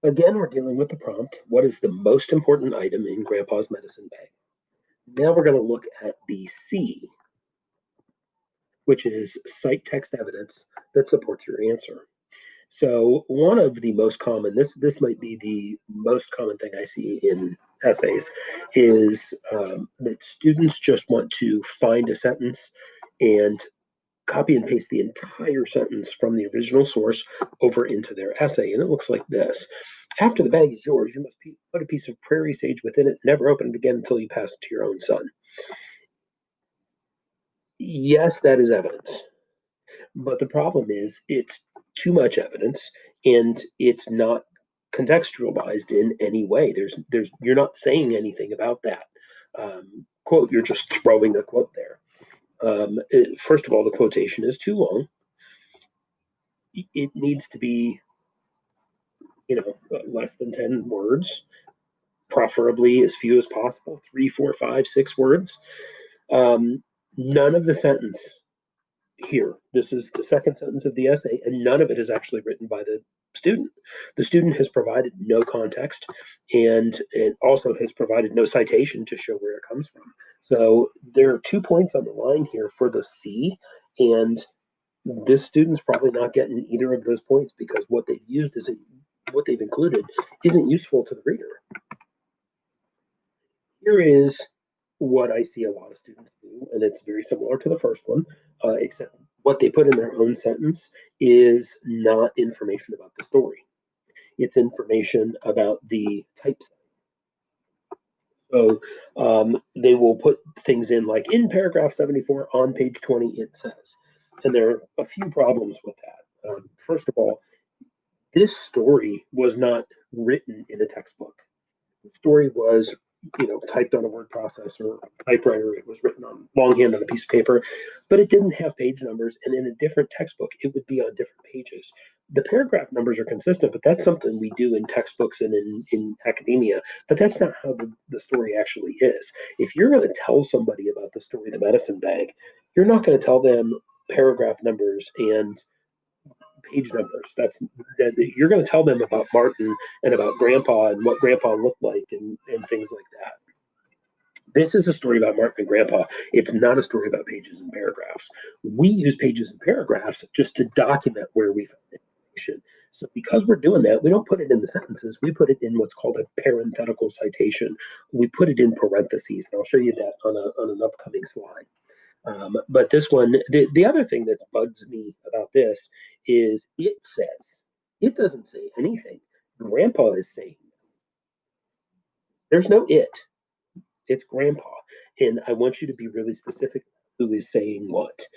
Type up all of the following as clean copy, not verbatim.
Again, we're dealing with the prompt. What is the most important item in Grandpa's medicine bag? Now we're going to look at the C, which is cite text evidence that supports your answer. So one of the most common, this might be the most common thing I see in essays, is that students just want to find a sentence and copy and paste the entire sentence from the original source over into their essay. And it looks like this. After the bag is yours, you must put a piece of prairie sage within it, never open it again until you pass it to your own son. Yes, that is evidence. But the problem is it's too much evidence and it's not contextualized in any way. You're not saying anything about that quote. You're just throwing a quote there. First of all, the quotation is too long. It needs to be, less than 10 words, preferably as few as possible, 3, 4, 5, 6 words. None of the sentence here. This is the second sentence of the essay, and none of it is actually written by the student. The student has provided no context, and it also has provided no citation to show where it comes from. So there are 2 points on the line here for the C, and this student's probably not getting either of those points because what they've used isn't what they've included isn't useful to the reader. Here is what I see a lot of students do, and it's very similar to the first one, except what they put in their own sentence is not information about the story. It's information about the typesetting. So they will put things in like in paragraph 74 on page 20, it says. And there are a few problems with that. First of all, this story was not written in a textbook. The story was, typed on a word processor, typewriter. It was written on longhand on a piece of paper, but it didn't have page numbers. And in a different textbook, it would be on different pages. The paragraph numbers are consistent, but that's something we do in textbooks and in academia. But that's not how the story actually is. If you're going to tell somebody about the story, The Medicine Bag, you're not going to tell them paragraph numbers and page numbers. That you're going to tell them about Martin and about Grandpa and what Grandpa looked like and things like that. This is a story about Martin and Grandpa. It's not a story about pages and paragraphs. We use pages and paragraphs just to document where we found information. So because we're doing that, we don't put it in the sentences. We put it in what's called a parenthetical citation. We put it in parentheses, and I'll show you that on an upcoming slide. But this one, the other thing that bugs me about this is it says, it doesn't say anything. Grandpa is saying, there's no it, it's Grandpa. And I want you to be really specific who is saying what.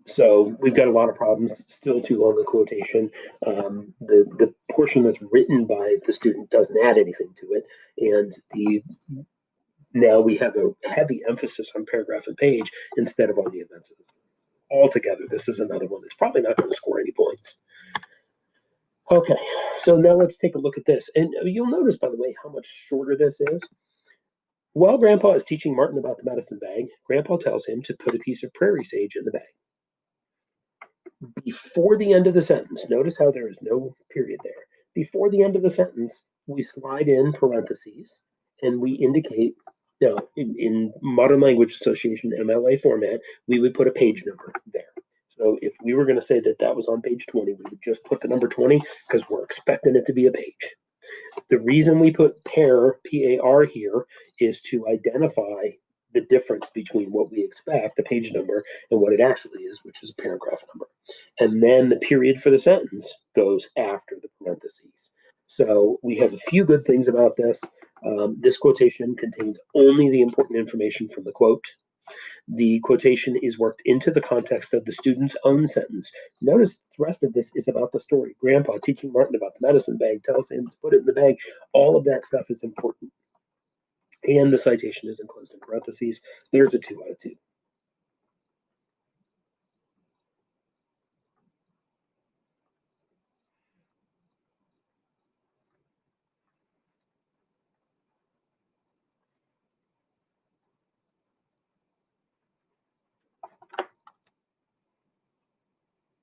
So we've got a lot of problems, still too long a quotation. The portion that's written by the student doesn't add anything to it. And now we have a heavy emphasis on paragraph and page instead of on the events of the story. Altogether, this is another one that's probably not going to score any points. Okay, so now let's take a look at this. And you'll notice, by the way, how much shorter this is. While Grandpa is teaching Martin about the medicine bag, Grandpa tells him to put a piece of prairie sage in the bag. Before the end of the sentence, notice how there is no period there. Before the end of the sentence, we slide in parentheses and we indicate, in Modern Language Association MLA format, we would put a page number there. So if we were going to say that that was on page 20, we would just put the number 20 because we're expecting it to be a page. The reason we put par, P-A-R here, is to identify the difference between what we expect, the page number, and what it actually is, which is a paragraph number. And then the period for the sentence goes after the parentheses. So we have a few good things about this. This quotation contains only the important information from the quote. The quotation is worked into the context of the student's own sentence. Notice the rest of this is about the story. Grandpa teaching Martin about the medicine bag, tells him to put it in the bag. All of that stuff is important. And the citation is enclosed in parentheses. There's a 2 out of 2.